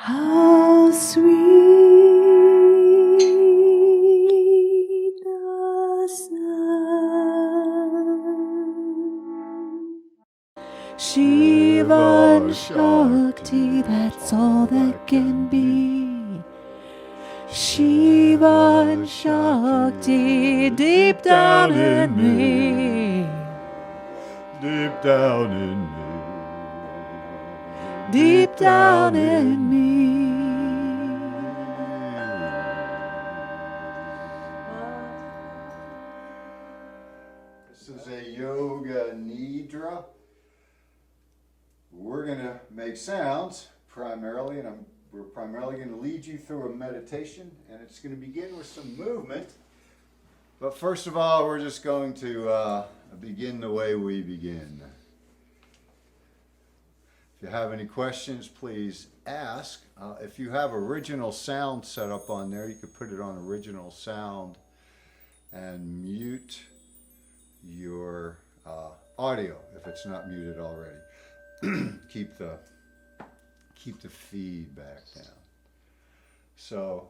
How sweet the sound. Shiva Shakti, that's all that can be. Shiva Shakti, deep down in me. Deep down in me. Deep down in me. This is a yoga Nidra. We're going to make sounds primarily, and we're primarily going to lead you through a meditation, and it's going to begin with some movement. But first of all, we're just going to begin the way we begin. If you have any questions, please ask. If you have original sound set up on there, you could put it on original sound and mute your audio if it's not muted already. keep the feedback down. So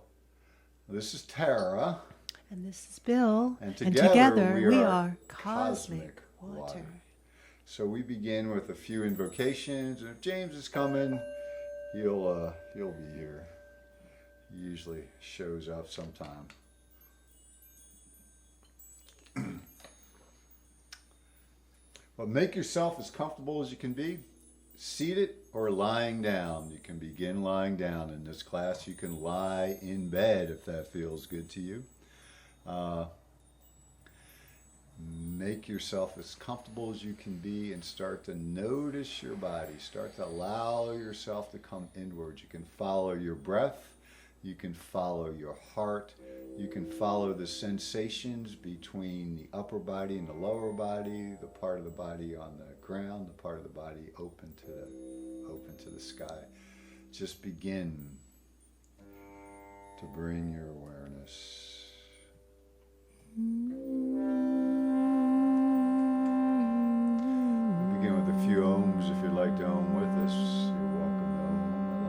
this is Tara. And this is Bill. And together we are Cosmic Water. So we begin with a few invocations. And if James is coming, he'll be here. He usually shows up sometime. But make yourself as comfortable as you can be, seated or lying down. You can begin lying down in this class. You can lie in bed if that feels good to you. Make yourself as comfortable as you can be and start to notice your body. Start to allow yourself to come inward. You can follow your breath. You can follow your heart. You can follow the sensations between the upper body and the lower body, the part of the body on the ground, the part of the body open to the sky. Just begin to bring your awareness. Begin with a few ohms if you'd like to ohm with us. You're welcome to ohm along.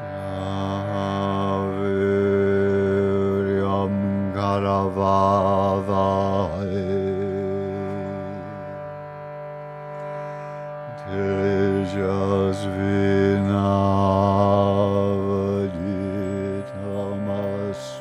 Saviryam Garavavahe Tejasvinavaditamastu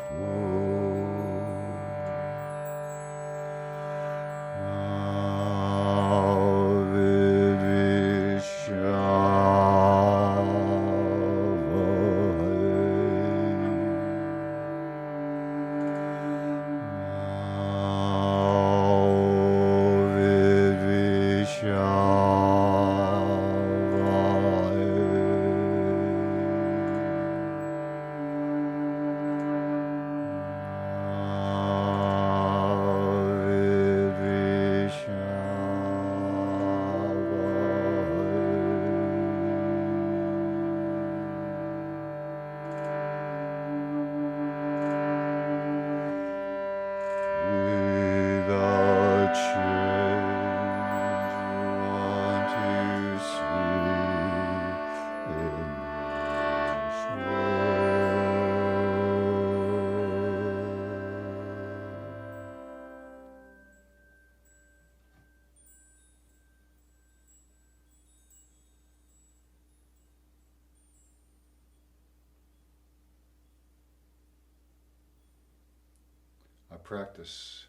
I practice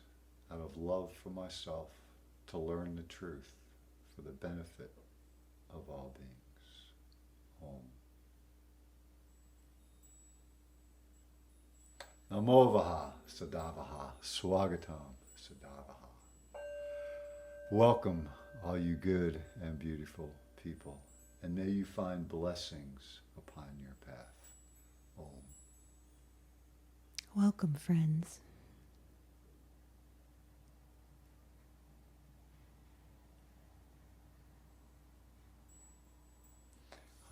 out of love for myself to learn the truth for the benefit of all beings. Om. Namovaha Sadavaha Swagatam Sadavaha. Welcome, all you good and beautiful people, and may you find blessings upon your path. Om. Welcome, friends.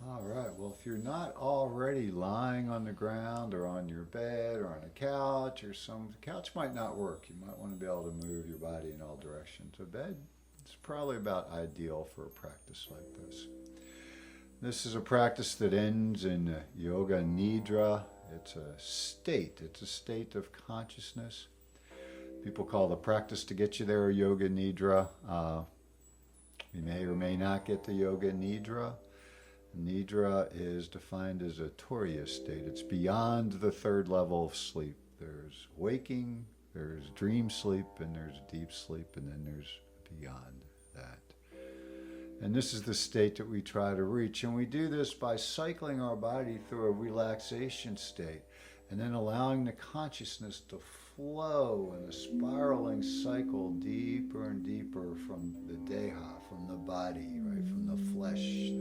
All right, well, if you're not already lying on the ground or on your bed or on a couch or the couch might not work. You might want to be able to move your body in all directions. A bed is probably about ideal for a practice like this. This is a practice that ends in Yoga Nidra. It's a state of consciousness. People call the practice to get you there Yoga Nidra. You may or may not get the Yoga Nidra. Nidra is defined as a Turiya state. It's beyond the third level of sleep. There's waking, there's dream sleep, and there's deep sleep, and then there's beyond that. And this is the state that we try to reach. And we do this by cycling our body through a relaxation state and then allowing the consciousness to flow in a spiraling cycle deeper and deeper from the deha, from the body, right, from the flesh,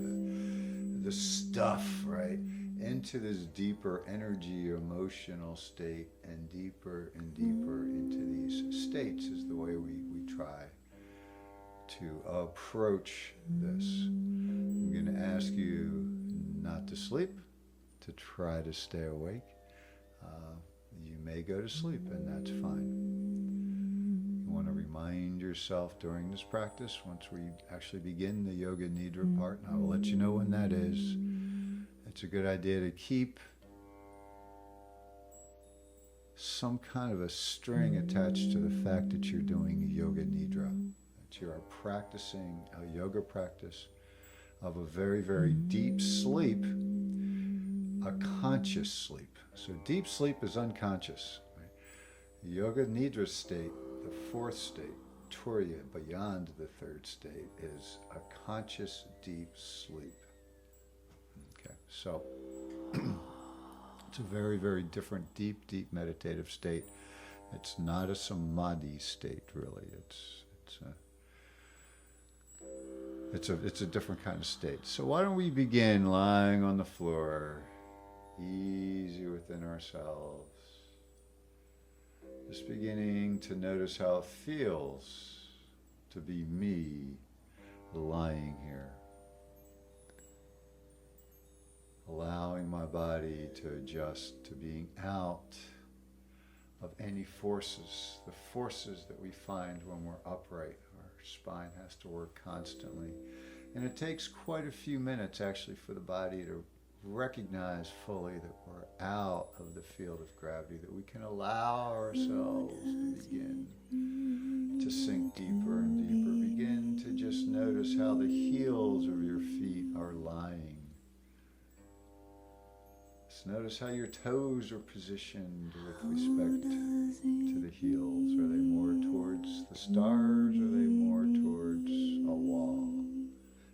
the stuff, right, into this deeper energy, emotional state, and deeper into these states is the way we try to approach this. I'm going to ask you not to sleep, to try to stay awake. You may go to sleep, and that's fine. You want to remind yourself during this practice, once we actually begin the Yoga Nidra part, and I will let you know when that is. It's a good idea to keep some kind of a string attached to the fact that you're doing Yoga Nidra, that you are practicing a yoga practice of a very, very deep sleep, a conscious sleep. So deep sleep is unconscious. Right? The Yoga Nidra state, the fourth state, Turiya, beyond the third state, is a conscious deep sleep. Okay, so it's a very, very different, deep meditative state. It's not a samadhi state, really. It's a different kind of state. So why don't we begin lying on the floor, easy within ourselves, just beginning to notice how it feels to be me lying here. Allowing my body to adjust to being out of any forces, the forces that we find when we're upright. Our spine has to work constantly. And it takes quite a few minutes actually for the body to recognize fully that we're out of the field of gravity, that we can allow ourselves to begin to sink deeper and deeper. Begin to just notice how the heels of your feet are lying. Just notice how your toes are positioned with respect to the heels. Are they more towards the stars? Are they more towards a wall?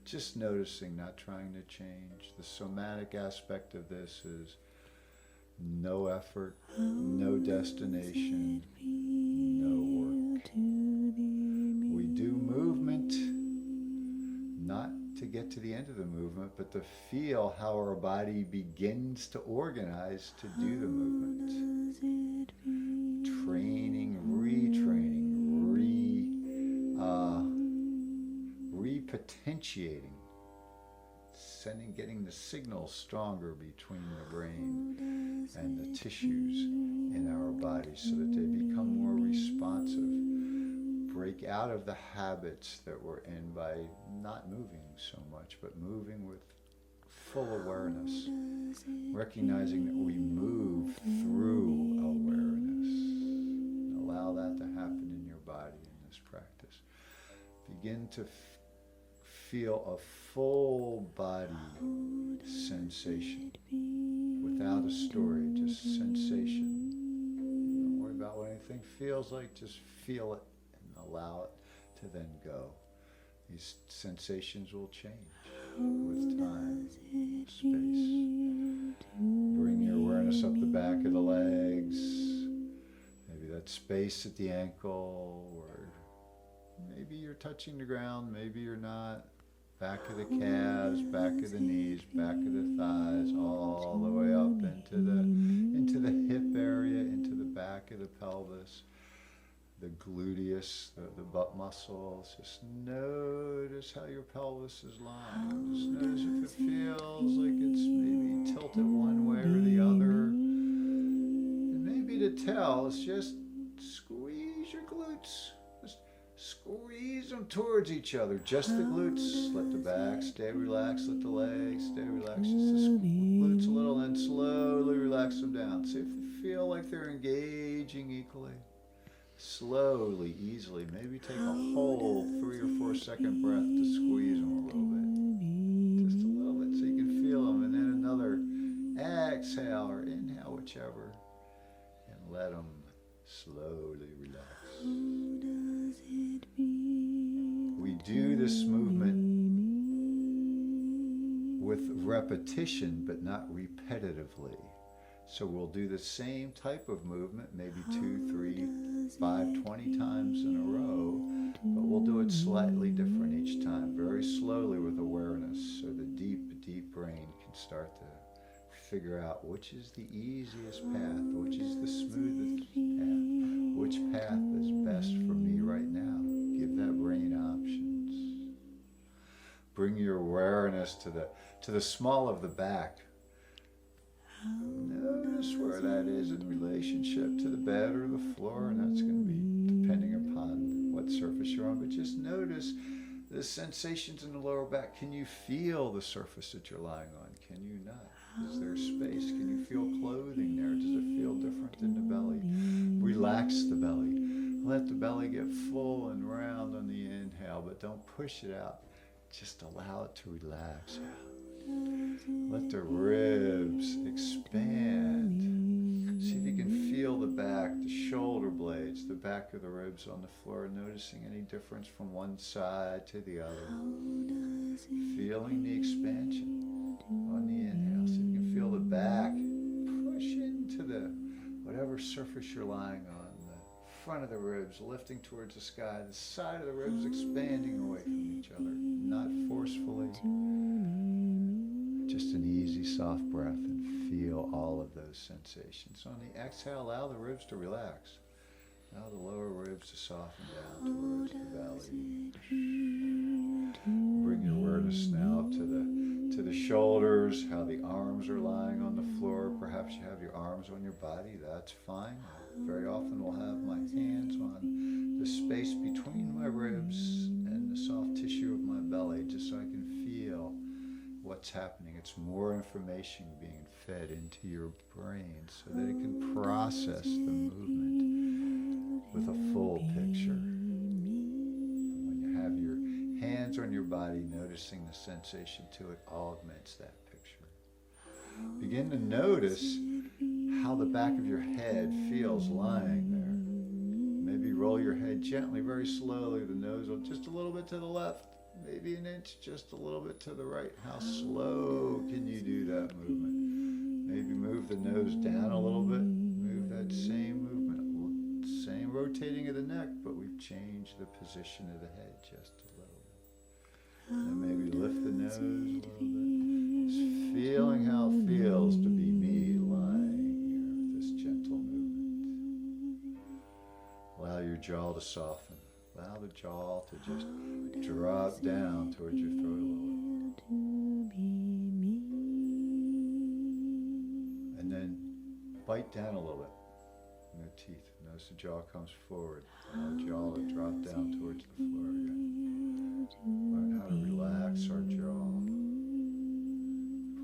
Just noticing, not trying to change. The somatic aspect of this is no effort, no destination, no work. We do movement, not to get to the end of the movement, but to feel how our body begins to organize to do the movement. Training, retraining, repotentiating, getting the signals stronger between the brain and the tissues in our bodies so that they become more responsive. Break out of the habits that we're in by not moving so much, but moving with full awareness, recognizing that we move through awareness. Allow that to happen in your body in this practice. Begin to feel a full body sensation without a story, just sensation. Don't worry about what anything feels like, just feel it and allow it to then go. These sensations will change with time, space. Bring your awareness up the back of the legs, maybe that space at the ankle, or maybe you're touching the ground, maybe you're not. Back of the calves, back of the knees, back of the thighs, all the way up into the hip area, into the back of the pelvis, the gluteus, the butt muscles. Just notice how your pelvis is lying. Just notice if it feels like it's maybe tilted one way or the other. And maybe to tell, it's just squeeze your glutes. Squeeze them towards each other, just the glutes. Let the back stay relaxed, let the legs stay relaxed. Just the glutes a little, and slowly relax them down. See if they feel like they're engaging equally. Slowly, easily, maybe take a whole 3 or 4 second breath to squeeze them a little bit. Just a little bit so you can feel them, and then another exhale or inhale, whichever, and let them slowly relax. We do this movement with repetition, but not repetitively. So we'll do the same type of movement, maybe 2, 3, 5, 20 times in a row, but we'll do it slightly different each time, very slowly with awareness, so the deep brain can start to figure out which is the easiest path, which is the smoothest path, which path is best for me right now. Give that brain options. Bring your awareness to the small of the back. Notice where that is in relationship to the bed or the floor, and that's going to be depending upon what surface you're on, but just notice the sensations in the lower back. Can you feel the surface that you're lying on? Can you not? Is there space? Can you feel clothing there? Does it feel different in the belly? Relax the belly. Let the belly get full and round on the inhale, but don't push it out. Just allow it to relax. Let the ribs expand. See if you can feel the back, the shoulder blades, the back of the ribs on the floor, noticing any difference from one side to the other. Feeling the expansion on the inhale. So you can feel the back push into the whatever surface you're lying on. The front of the ribs lifting towards the sky, the side of the ribs expanding away from each other, not forcefully. Just an easy, soft breath, and feel all of those sensations. On the exhale, allow the ribs to relax. Allow the lower ribs to soften down towards the belly. Bring your awareness now to the shoulders, how the arms are lying on the floor. Perhaps you have your arms on your body. That's fine. Very often we'll have my hands on the space between my ribs and the soft tissue of my belly, just so I can feel what's happening. It's more information being fed into your brain so that it can process the movement with a full picture. And when you have your hands on your body, noticing the sensation to it augments that picture. Begin to notice how the back of your head feels lying there. Maybe roll your head gently, very slowly. The nose will just a little bit to the left, maybe an inch, just a little bit to the right. How slow can you do that movement? Maybe move the nose down a little bit. Move that same movement. Same rotating of the neck, but we've changed the position of the head just a little bit. And maybe lift the nose a little bit. Just feeling how it feels to be me lying here with this gentle movement. Allow your jaw to soften. Allow the jaw to just drop down towards your throat a little bit. And then bite down a little bit. No teeth. Notice the jaw comes forward. Allow the jaw to drop down towards the floor again. Learn how to relax our jaw.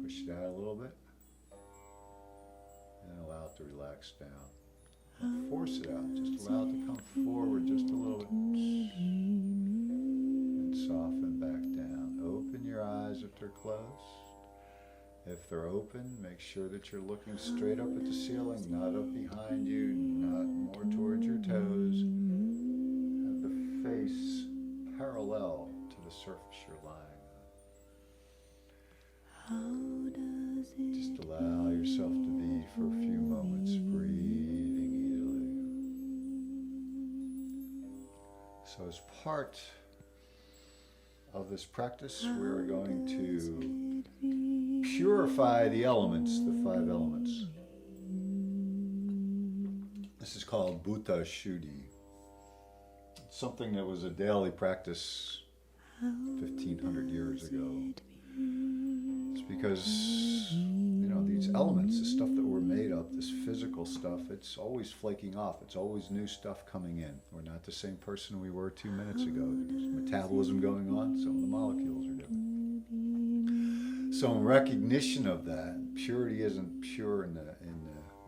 Push it out a little bit. And allow it to relax down. Don't force it out. Just allow it to come forward just a little bit. And soften back down. Open your eyes if they're closed. If they're open, make sure that you're looking straight up at the ceiling, not up behind you, not more towards your toes. Have the face parallel to the surface you're lying on. Just allow yourself to be for a few moments, breathing easily. So as part of this practice, we're going to purify the elements, the 5 elements. This is called Bhūta Śuddhi. It's something that was a daily practice 1,500 years ago. It's because, these elements, the stuff that we're made of, this physical stuff, it's always flaking off. It's always new stuff coming in. We're not the same person we were 2 minutes ago. There's metabolism going on. Some of the molecules are different. So in recognition of that, purity isn't pure in the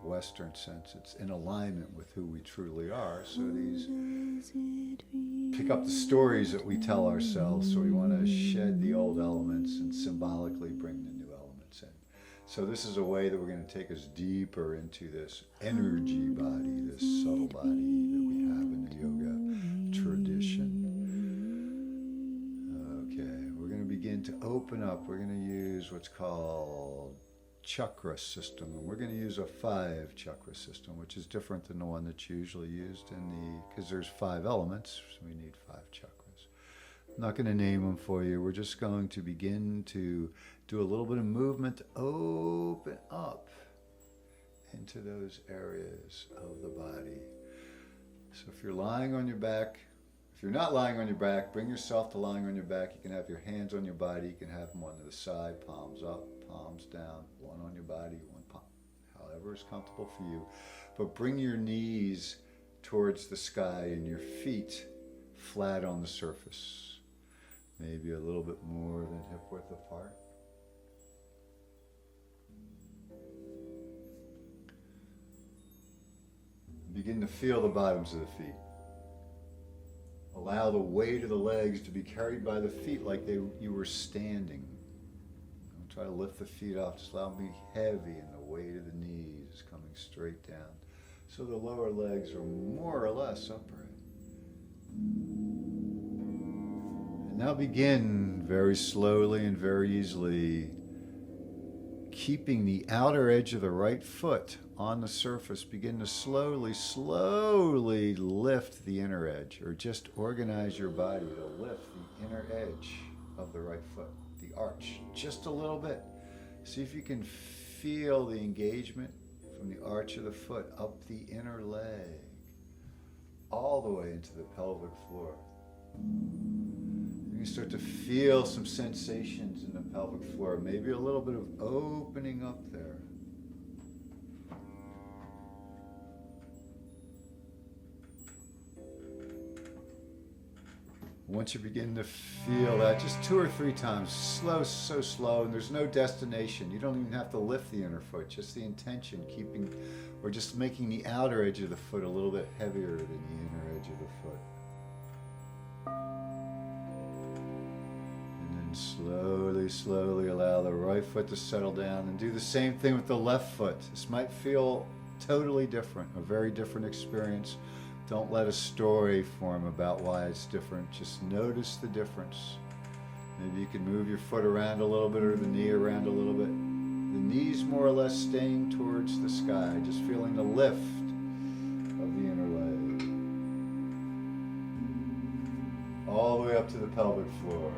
Western sense. It's in alignment with who we truly are. So these pick up the stories that we tell ourselves. So we want to shed the old elements and symbolically bring the new elements in. So this is a way that we're going to take us deeper into this energy body, this subtle body that we have in the yoga tradition. Begin to open up. We're going to use what's called chakra system, and we're going to use a 5 chakra system, which is different than the one that's usually used because there's 5 elements, so we need 5 chakras. I'm not going to name them for you. We're just going to begin to do a little bit of movement to open up into those areas of the body. So if you're lying on your back, if you're not lying on your back, bring yourself to lying on your back. You can have your hands on your body. You can have them on the side, palms up, palms down, one on your body, one palm, however is comfortable for you. But bring your knees towards the sky and your feet flat on the surface. Maybe a little bit more than hip width apart. Begin to feel the bottoms of the feet. Allow the weight of the legs to be carried by the feet like you were standing. Don't try to lift the feet off. Just allow them to be heavy and the weight of the knees is coming straight down. So the lower legs are more or less upright. And now begin very slowly and very easily keeping the outer edge of the right foot on the surface. Begin to slowly lift the inner edge, or just organize your body to lift the inner edge of the right foot, the arch, just a little bit. See if you can feel the engagement from the arch of the foot up the inner leg, all the way into the pelvic floor. You can start to feel some sensations in the pelvic floor, maybe a little bit of opening up there. Once you begin to feel that, just 2 or 3 times, slow, so slow, and there's no destination. You don't even have to lift the inner foot, just the intention, keeping, or just making the outer edge of the foot a little bit heavier than the inner edge of the foot. And then slowly, slowly allow the right foot to settle down, and do the same thing with the left foot. This might feel totally different, a very different experience. Don't let a story form about why it's different. Just notice the difference. Maybe you can move your foot around a little bit or the knee around a little bit. The knee's more or less staying towards the sky, just feeling the lift of the inner leg. All the way up to the pelvic floor.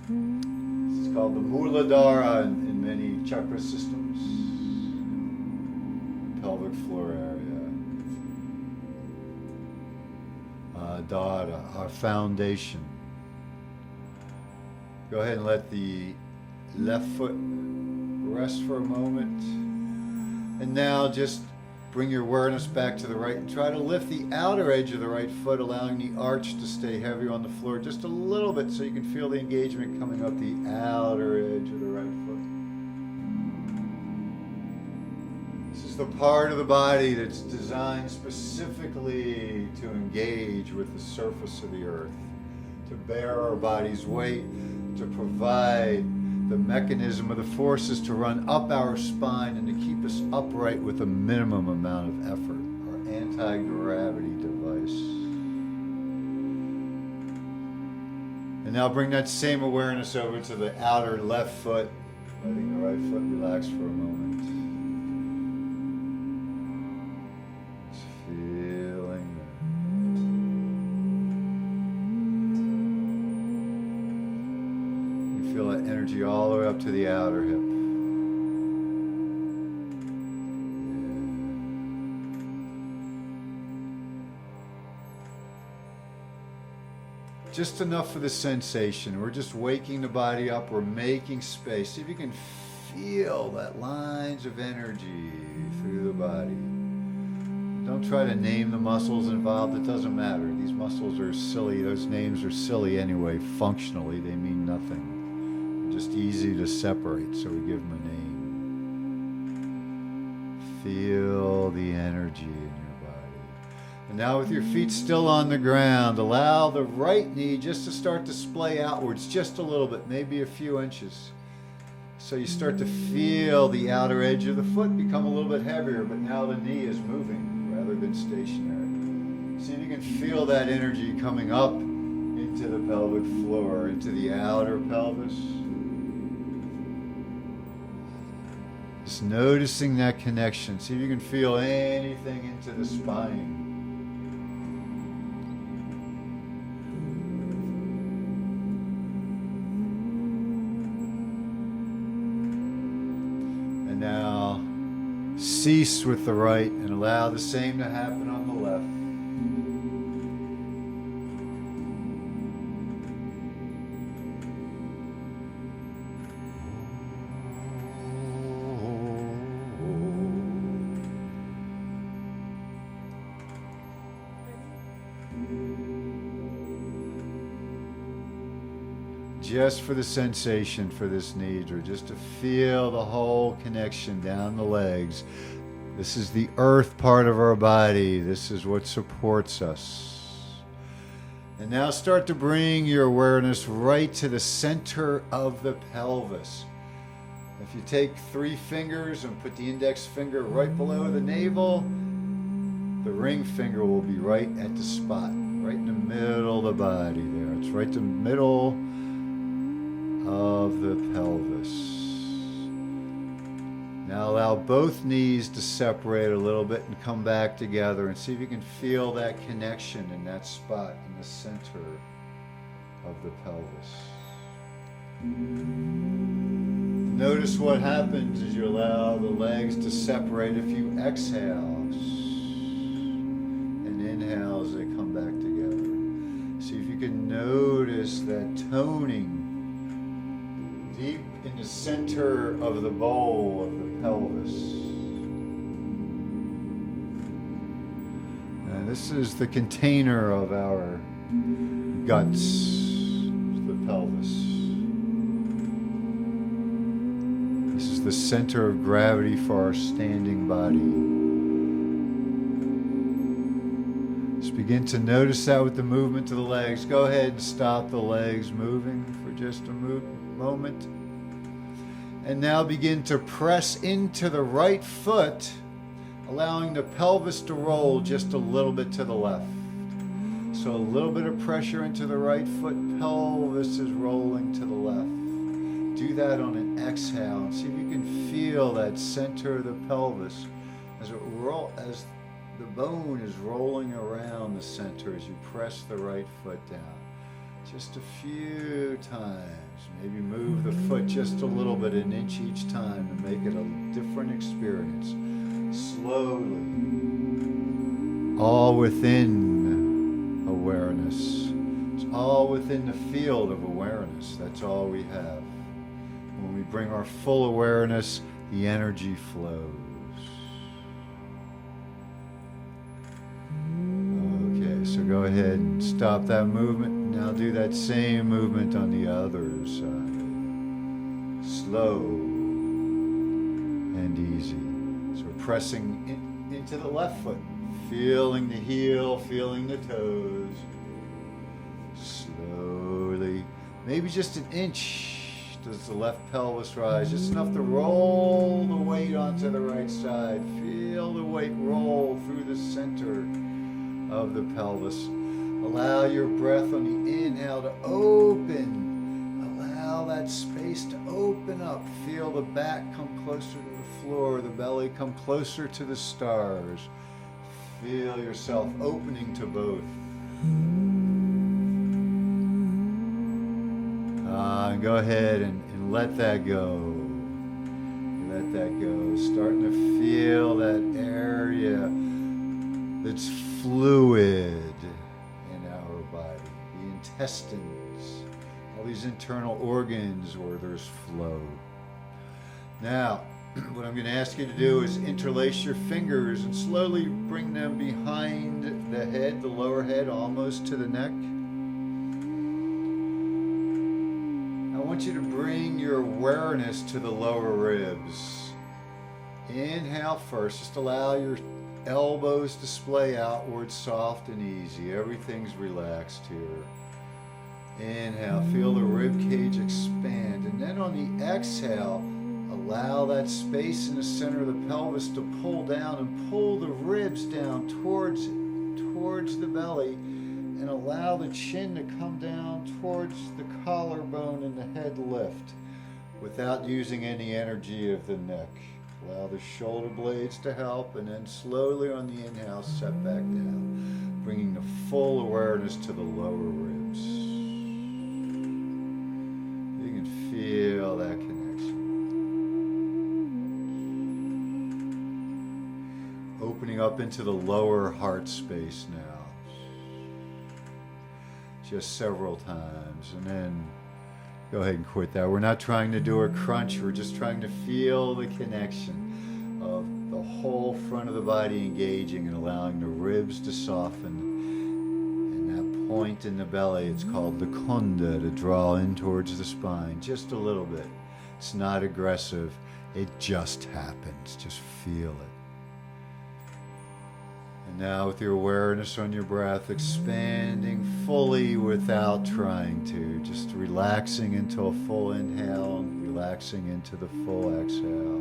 This is called the Muladhara in many chakra systems. Pelvic floor area. Dada, our foundation. Go ahead and let the left foot rest for a moment. And now just bring your awareness back to the right and try to lift the outer edge of the right foot, allowing the arch to stay heavy on the floor just a little bit so you can feel the engagement coming up the outer edge of the right foot. The part of the body that's designed specifically to engage with the surface of the earth, to bear our body's weight, to provide the mechanism of the forces to run up our spine and to keep us upright with a minimum amount of effort, our anti-gravity device. And now bring that same awareness over to the outer left foot, letting the right foot relax for a moment. Energy all the way up to the outer hip. Yeah. Just enough for the sensation. We're just waking the body up. We're making space. See if you can feel that lines of energy through the body. Don't try to name the muscles involved. It doesn't matter. These muscles are silly. Those names are silly anyway. Functionally, they mean nothing. Just easy to separate, so we give them a name. Feel the energy in your body. And now with your feet still on the ground, allow the right knee just to start to splay outwards just a little bit, maybe a few inches. So you start to feel the outer edge of the foot become a little bit heavier, but now the knee is moving rather than stationary. See if you can feel that energy coming up into the pelvic floor, into the outer pelvis. Just noticing that connection. See if you can feel anything into the spine. And now cease with the right and allow the same to happen on the left. Just for the sensation for this Nidra, just to feel the whole connection down the legs. This is the earth part of our body. This is what supports us. And now start to bring your awareness right to the center of the pelvis. If you take 3 fingers and put the index finger right below the navel, the ring finger will be right at the spot, right in the middle of the body there. It's right in the middle of the pelvis. Now allow both knees to separate a little bit and come back together and see if you can feel that connection in that spot in the center of the pelvis. Notice what happens as you allow the legs to separate a few exhales and inhales as they come back together. See if you can notice that toning deep in the center of the bowl of the pelvis. And This is the container of our guts, the pelvis. This is the center of gravity for our standing body. Just begin to notice that with the movement to the legs. Go ahead and stop the legs moving for just a moment. And now begin to press into the right foot, allowing the pelvis to roll just a little bit to the left. So a little bit of pressure into the right foot, pelvis is rolling to the left. Do that on an exhale and see if you can feel that center of the pelvis as the bone is rolling around the center as you press the right foot down. Just a few times. Maybe move the foot just a little bit, an inch each time, to make it a different experience. Slowly. All within awareness. It's all within the field of awareness. That's all we have. When we bring our full awareness, the energy flows. Okay, so go ahead and stop that movement. Now do that same movement on the other side. Slow and easy. So we're pressing into the left foot, feeling the heel, feeling the toes. Slowly, maybe just an inch does the left pelvis rise, just enough to roll the weight onto the right side. Feel the weight roll through the center of the pelvis. Allow your breath on the inhale to open. Allow that space to open up. Feel the back come closer to the floor, the belly come closer to the stars. Feel yourself opening to both. And go ahead and let that go. Let that go. Starting to feel that area that's fluid in our body. The intestines, all these internal organs where there's flow. Now, what I'm going to ask you to do is interlace your fingers and slowly bring them behind the head, the lower head, almost to the neck. I want you to bring your awareness to the lower ribs. Inhale first. Just allow your elbows to splay outward, soft and easy. Everything's relaxed here. Inhale. Feel the rib cage expand. And then on the exhale, allow that space in the center of the pelvis to pull down and pull the ribs down towards the belly, and allow the chin to come down towards the collarbone and the head lift without using any energy of the neck. Allow the shoulder blades to help, and then slowly on the inhale, set back down, bringing the full awareness to the lower ribs. You can feel that connection. Opening up into the lower heart space now. Just several times, and then go ahead and quit that. We're not trying to do a crunch. We're just trying to feel the connection of the whole front of the body engaging and allowing the ribs to soften. And that point in the belly, it's called the kunda, to draw in towards the spine just a little bit. It's not aggressive. It just happens. Just feel it. And now with your awareness on your breath, expanding fully without trying to, just relaxing into a full inhale and relaxing into the full exhale.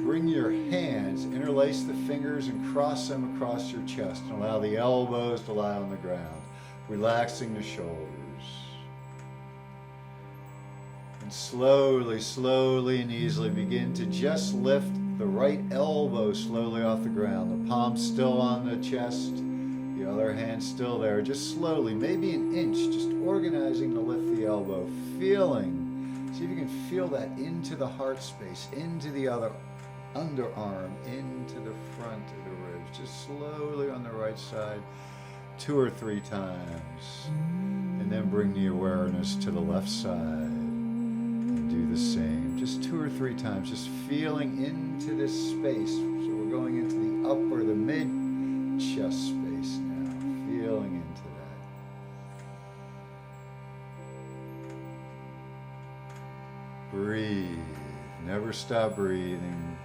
Bring your hands, interlace the fingers and cross them across your chest, and allow the elbows to lie on the ground, relaxing the shoulders. And slowly, slowly and easily begin to just lift the right elbow slowly off the ground. The palm still on the chest, the other hand still there. Just slowly, maybe an inch, just organizing to lift the elbow. Feeling, see if you can feel that into the heart space, into the other underarm, into the front of the ribs. Just slowly on the right side, 2 or 3 times. And then bring the awareness to the left side. Do the same, just 2 or 3 times, just feeling into this space. So we're going into the upper, the mid chest space now, feeling into that. Breathe. Never stop breathing.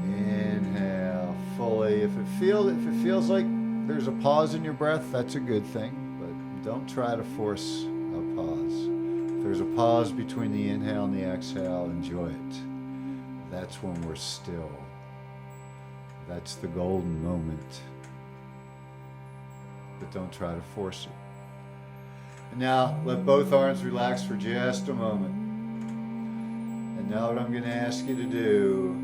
Inhale fully. If it feels like there's a pause in your breath, that's a good thing, but don't try to force a pause. If there's a pause between the inhale and the exhale, enjoy it. That's when we're still. That's the golden moment. But don't try to force it. And now let both arms relax for just a moment. And now what I'm going to ask you to do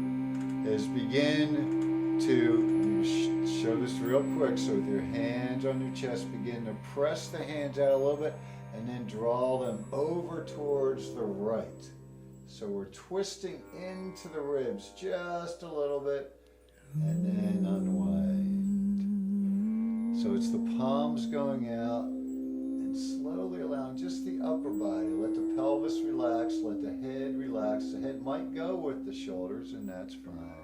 is begin to show this real quick. So with your hands on your chest, begin to press the hands out a little bit and then draw them over towards the right. So we're twisting into the ribs just a little bit and then unwind. So it's the palms going out and slowly allowing just the upper body. Let the pelvis relax, let the head relax. The head might go with the shoulders and that's fine.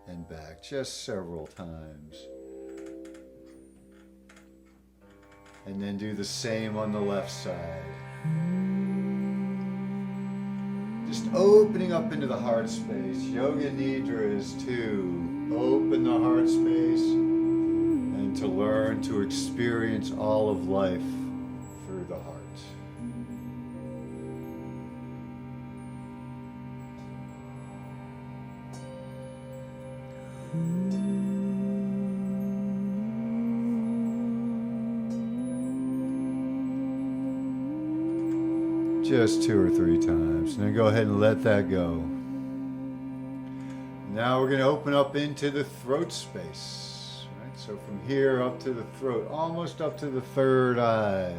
And back just several times. And then do the same on the left side. Just opening up into the heart space. Yoga Nidra is to open the heart space and to learn to experience all of life through the heart. Just 2 or 3 times. And then go ahead and let that go. Now we're going to open up into the throat space. Right? So from here up to the throat, almost up to the third eye.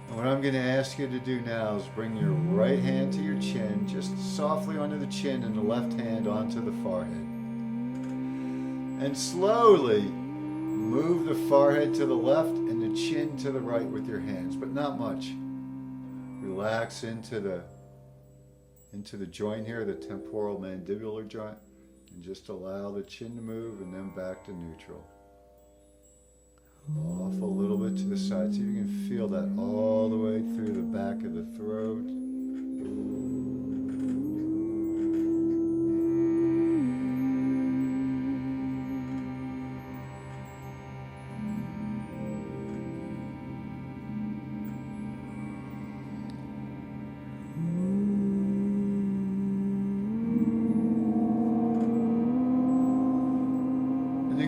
And what I'm going to ask you to do now is bring your right hand to your chin, just softly onto the chin, and the left hand onto the forehead. And slowly move the forehead to the left and the chin to the right with your hands, but not much. Relax into the joint here, the temporal mandibular joint, and just allow the chin to move and then back to neutral. Off a little bit to the side. See if you can feel that all the way through the back of the throat.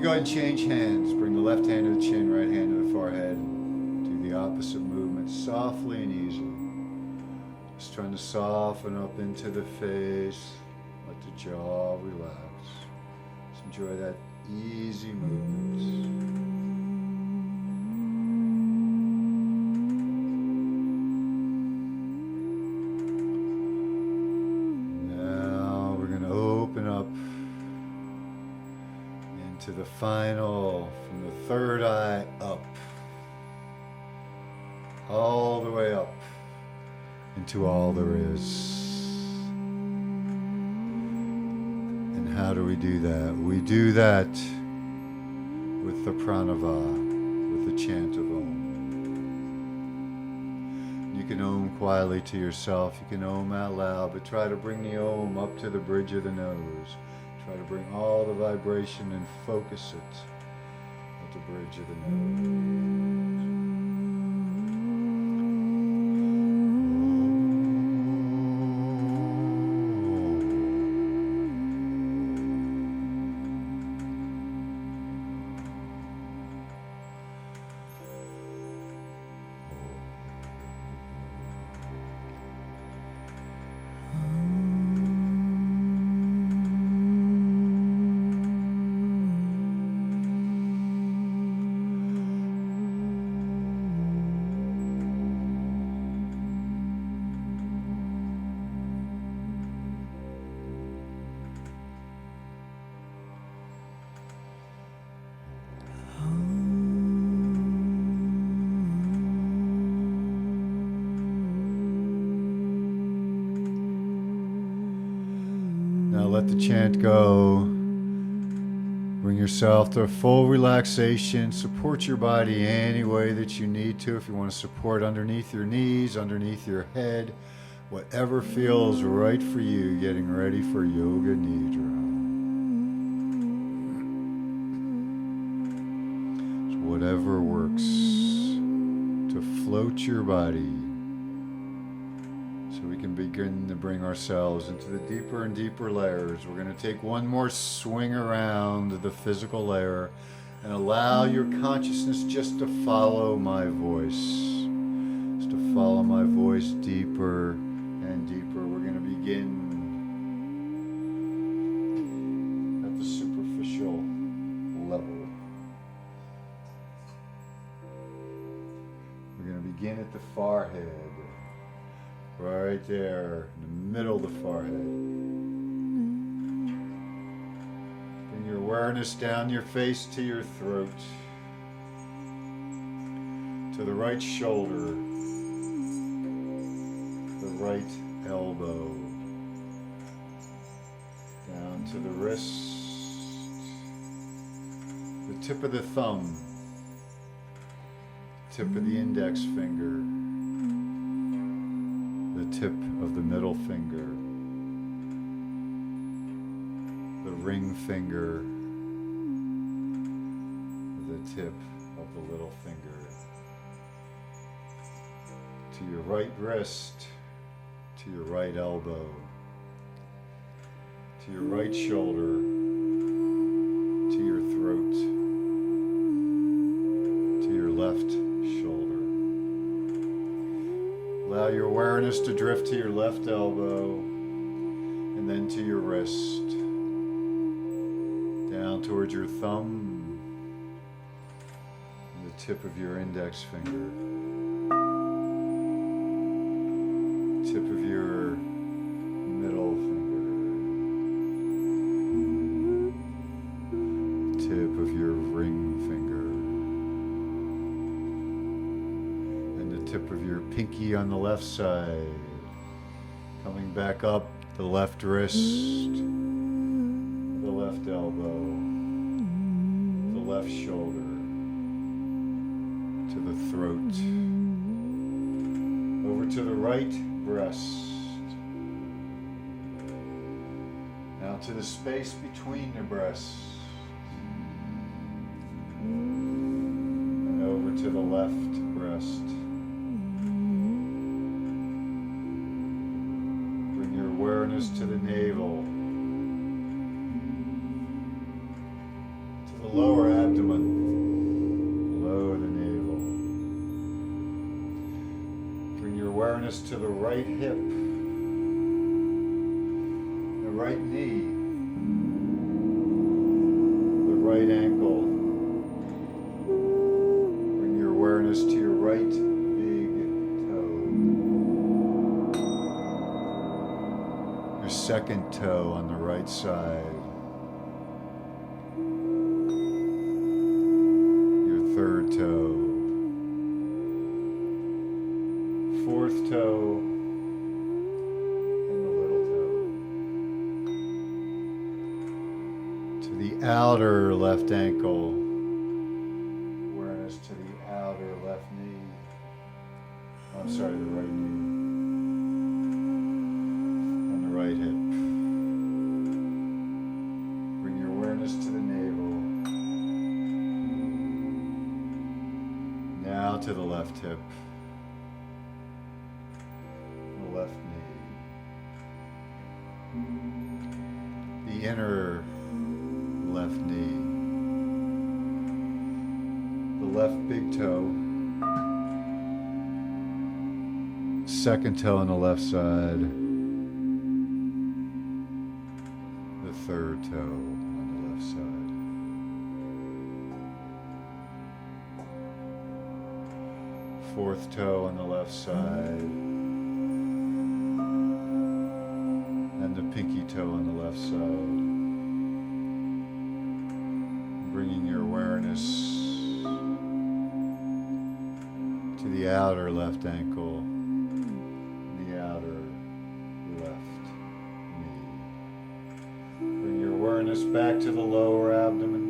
Go ahead and change hands. Bring the left hand to the chin, right hand to the forehead. Do the opposite movement softly and easily. Just trying to soften up into the face. Let the jaw relax. Just enjoy that easy movement. Now we're going to open up to the final, from the third eye up, all the way up into all there is. And how do we do that? We do that with the pranava, with the chant of Om. You can Om quietly to yourself, you can Om out loud, but try to bring the Om up to the bridge of the nose. Try to bring all the vibration and focus it at the bridge of the nose. Now let the chant go. Bring yourself to full relaxation. Support your body any way that you need to. If you want to support underneath your knees, underneath your head, whatever feels right for you, getting ready for Yoga Nidra. So whatever works to float your body so we can begin to bring ourselves into the deeper and deeper layers. We're going to take one more swing around the physical layer and allow your consciousness just to follow my voice. Just to follow my voice deeper and deeper. We're going to begin at the superficial level. We're going to begin at the forehead. Right there, in the middle of the forehead. Bring your awareness down your face to your throat, to the right shoulder, the right elbow, down to the wrist, the tip of the thumb, tip of the index finger, the tip of the middle finger, the ring finger, the tip of the little finger, to your right wrist, to your right elbow, to your right shoulder, to your throat, to your left shoulder. Allow your awareness to drift to your left elbow and then to your wrist, down towards your thumb and the tip of your index finger, tip of your middle finger, tip of your ring finger, tip of your pinky on the left side, coming back up the left wrist, the left elbow, the left shoulder, to the throat, over to the right breast, now to the space between the breasts, and over to the left breast. Awareness to the navel, to the lower abdomen, below the navel. Bring your awareness to the right hip, the right knee, the right ankle. Bring your awareness to your right second toe on the right side, your third toe, fourth toe, and the little toe. To the outer left ankle, awareness to the outer left knee, I'm sorry, the right knee. Right hip. Bring your awareness to the navel. Now to the left hip. The left knee. The inner left knee. The left big toe. Second toe on the left side. Third toe on the left side. Fourth toe on the left side. And the pinky toe on the left side. Bringing your awareness to the outer left ankle, and the outer left knee. Bring your awareness back to the lower abdomen.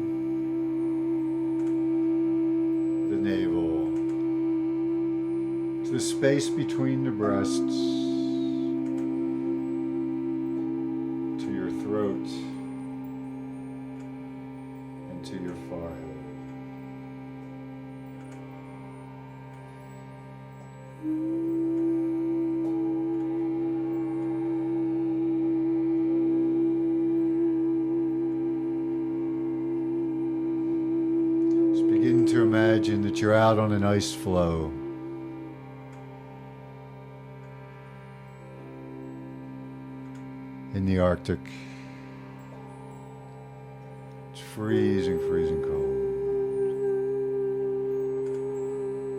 the space between the breasts to your throat and to your forehead. Just begin to imagine that you're out on an ice floe. In the Arctic. It's freezing, freezing cold.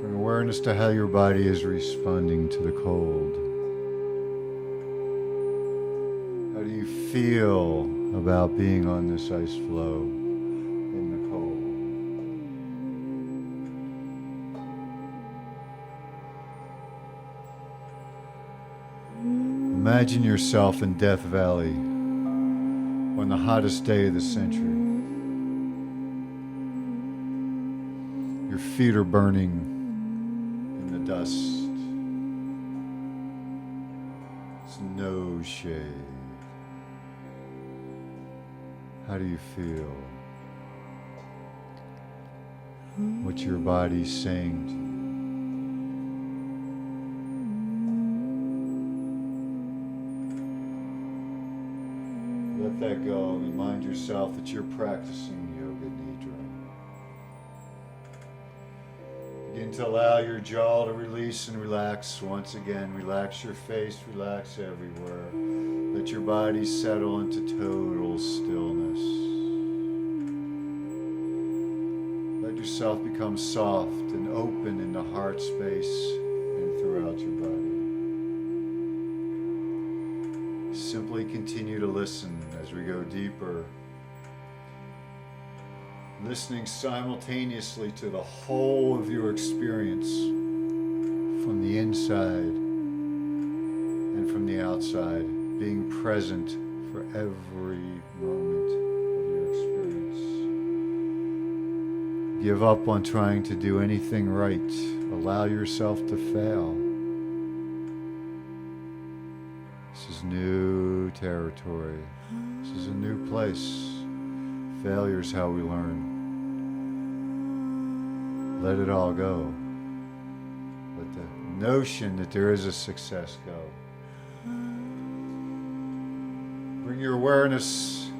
Bring awareness to how your body is responding to the cold. How do you feel about being on this ice floe in the cold? Imagine yourself in Death Valley on the hottest day of the century. Your feet are burning in the dust. It's no shade. How do you feel? What's your body saying to you? Let that go and remind yourself that you're practicing yoga nidra. Begin to allow your jaw to release and relax once again. Relax your face, relax everywhere. Let your body settle into total stillness. Let yourself become soft and open in the heart space and throughout your body. Simply continue to listen as we go deeper. Listening simultaneously to the whole of your experience from the inside and from the outside, being present for every moment of your experience. Give up on trying to do anything right. Allow yourself to fail. This is new territory. This is a new place. Failure is how we learn. Let it all go. Let the notion that there is a success go. Bring your awareness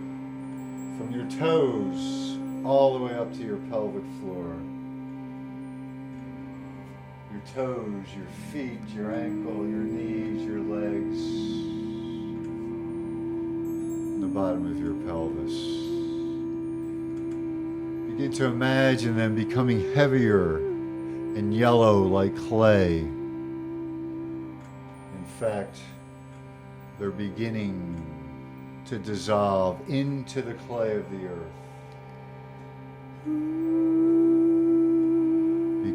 from your toes all the way up to your pelvic floor. Your toes, your feet, your ankle, your knees, your legs, and the bottom of your pelvis. Begin to imagine them becoming heavier and yellow like clay. In fact, they're beginning to dissolve into the clay of the earth,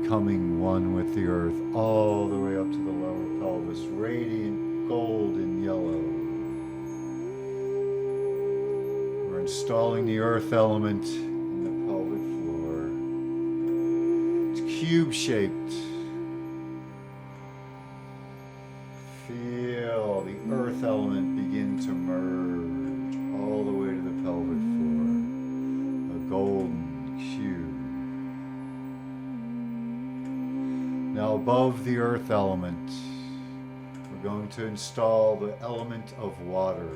becoming one with the earth all the way up to the lower pelvis, radiant golden yellow. We're installing the earth element in the pelvic floor. It's cube-shaped. Feel the earth element begin to merge all the way to the pelvic floor, a golden cube. Now above the earth element, we're going to install the element of water,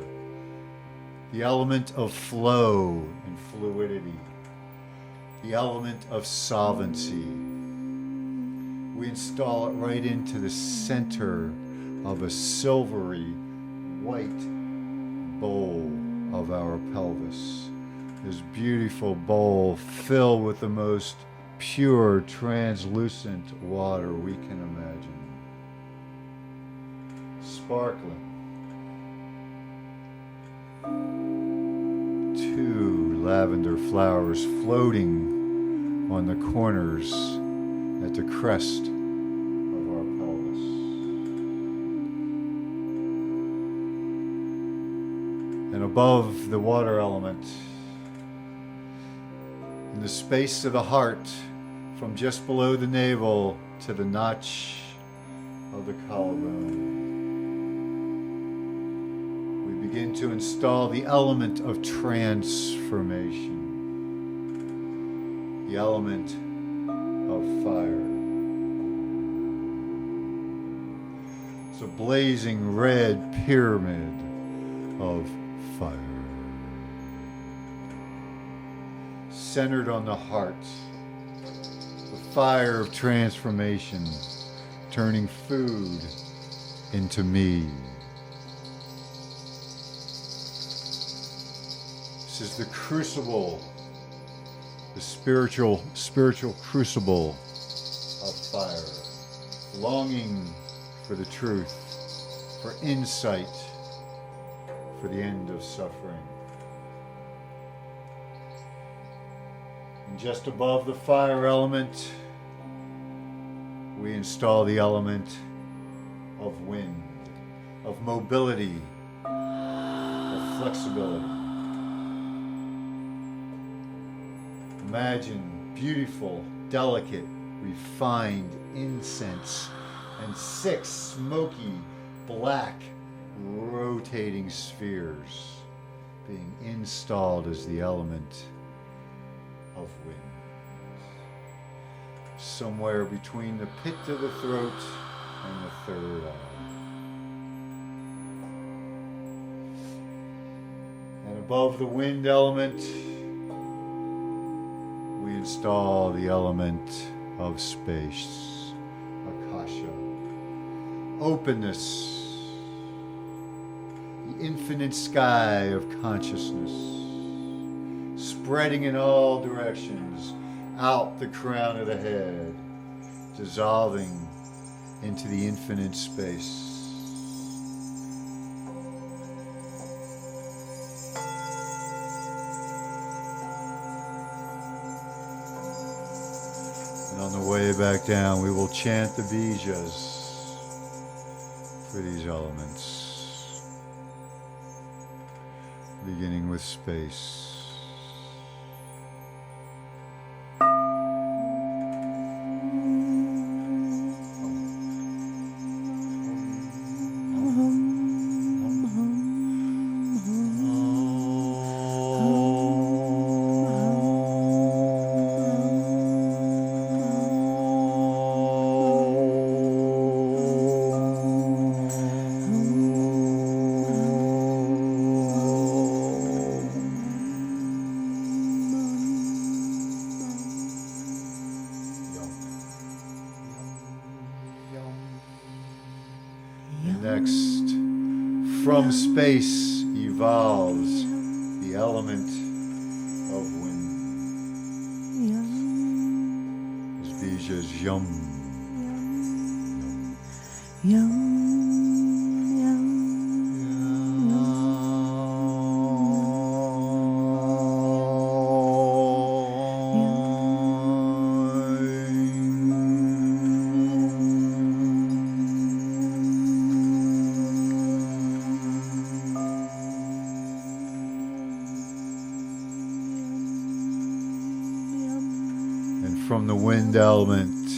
the element of flow and fluidity, the element of solvency. We install it right into the center of a silvery white bowl of our pelvis. This beautiful bowl filled with the most pure, translucent water we can imagine. Sparkling. 2 lavender flowers floating on the corners at the crest of our pelvis. And above the water element, in the space of the heart, from just below the navel to the notch of the collarbone. We begin to install the element of transformation, the element of fire. It's a blazing red pyramid of fire, centered on the heart, the fire of transformation, turning food into me. This is the crucible, the spiritual crucible of fire, longing for the truth, for insight, for the end of suffering. And just above the fire element, we install the element of wind, of mobility, of flexibility. Imagine beautiful, delicate, refined incense and 6 smoky, black, rotating spheres being installed as the element of wind. Somewhere between the pit of the throat and the third eye. And above the wind element, we install the element of space, akasha, openness, the infinite sky of consciousness, spreading in all directions, out the crown of the head, dissolving into the infinite space. And on the way back down, we will chant the bijas for these elements, beginning with space. Next, from space evolves the element of wind. His bijas yum. From the wind element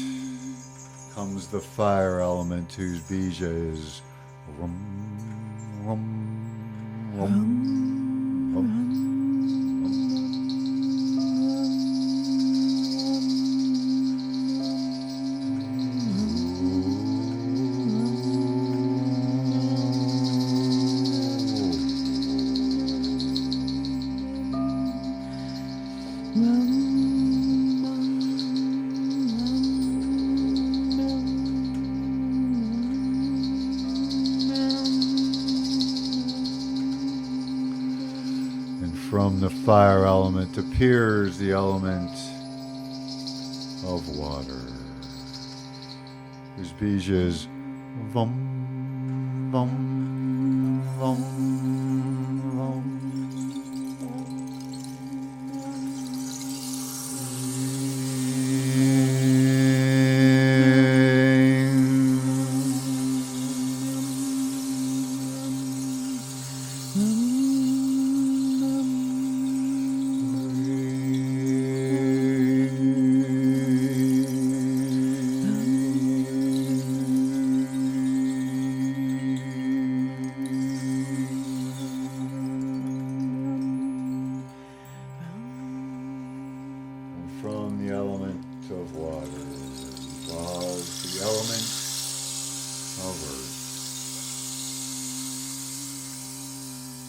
comes the fire element, whose bija is rum, rum, rum, rum. From the fire element appears the element of water, whose bija is vum, vum, vum, vum.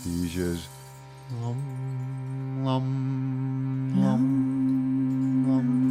He says, lum, lum, lum, lum.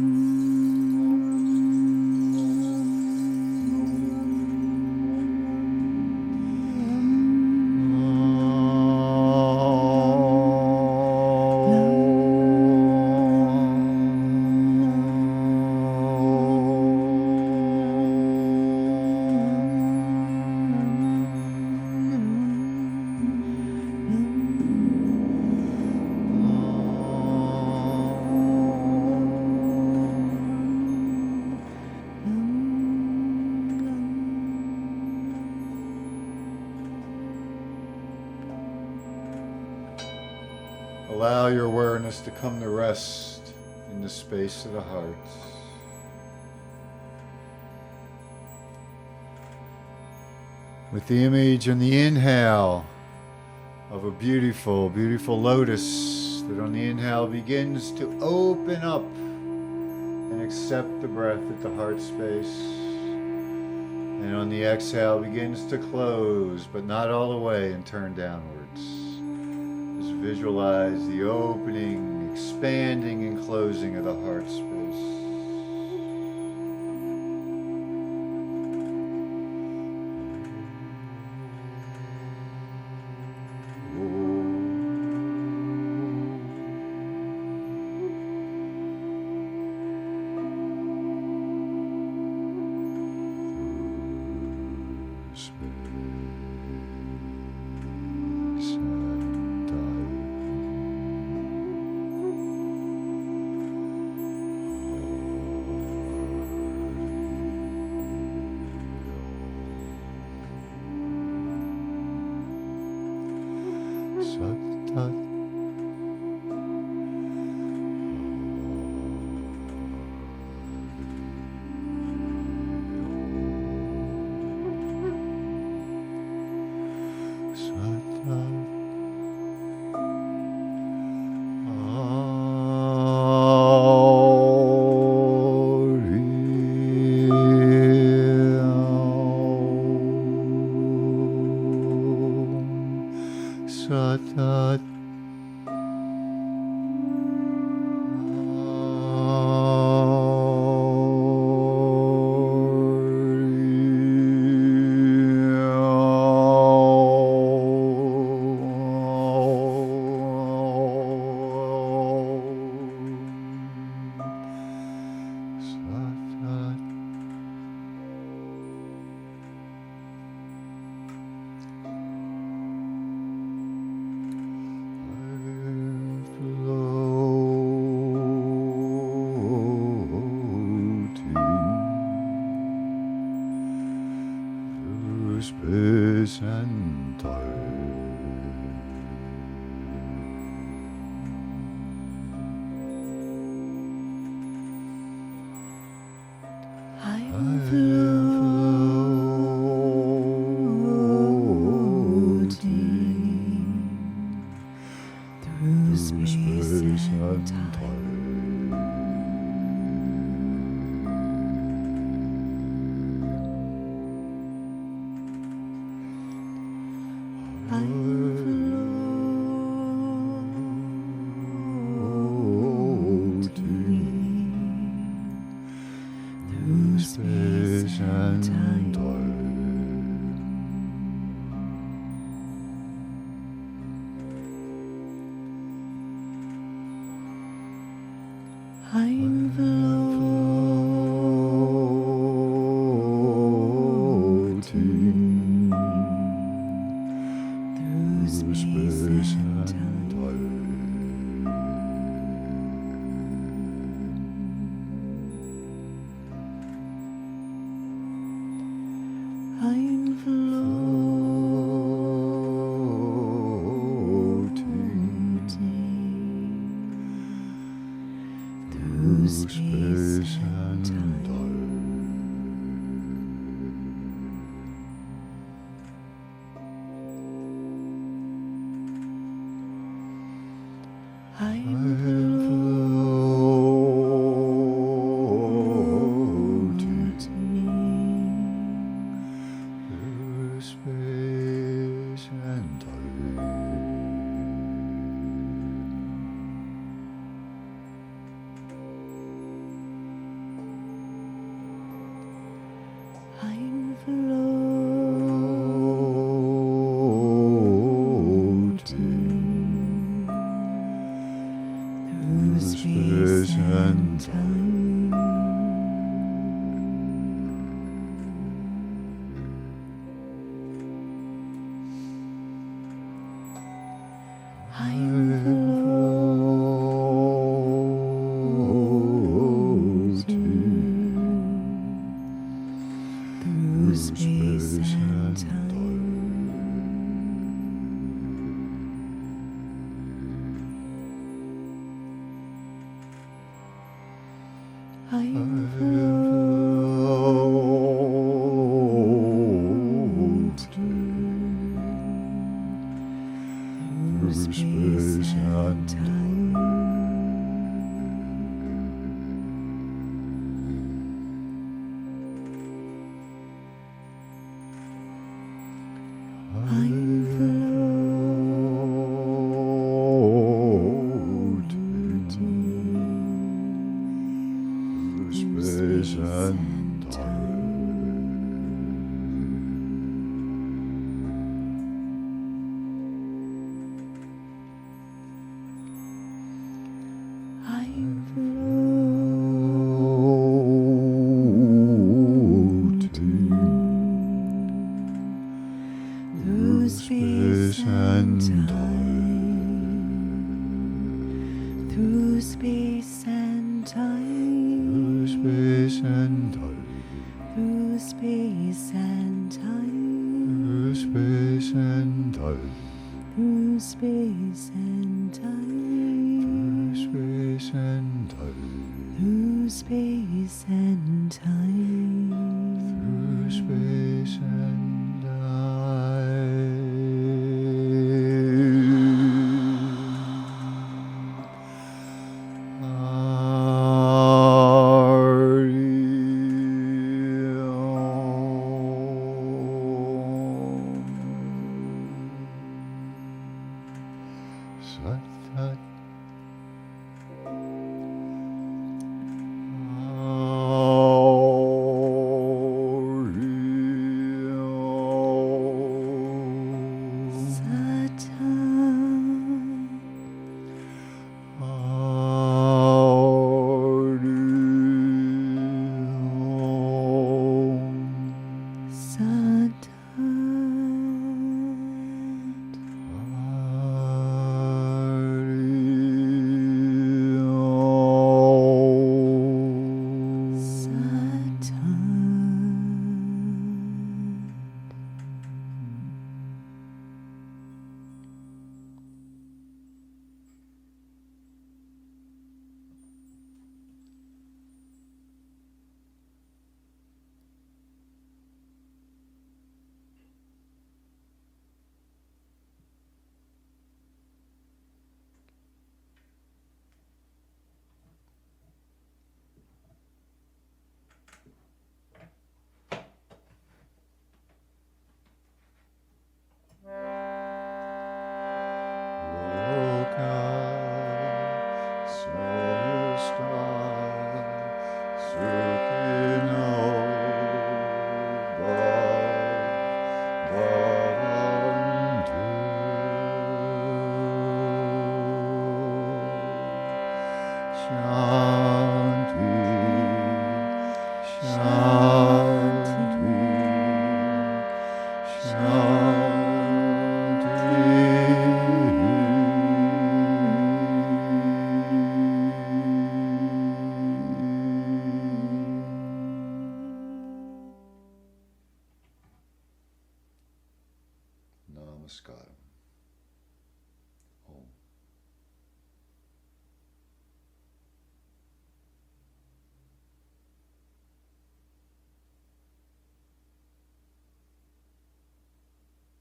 Allow your awareness to come to rest in the space of the heart. With the image and the inhale of a beautiful, beautiful lotus that on the inhale begins to open up and accept the breath at the heart space. And on the exhale begins to close, but not all the way, and turn downwards. Just visualize the opening, expanding, and closing of the heart space. Space and time. I'm floating through space and time. I'm floating through space and time. I'm floating through space and time. I'm floating through space and time. I'm floating through space and time. I'm floating through space and time. I'm floating through space and time. I'm floating through space and time. Through space and time. Through space and time. Through space and time. Through space and time. Through space and time. Through space and time. Through space and time. Through space and Sat Shanti.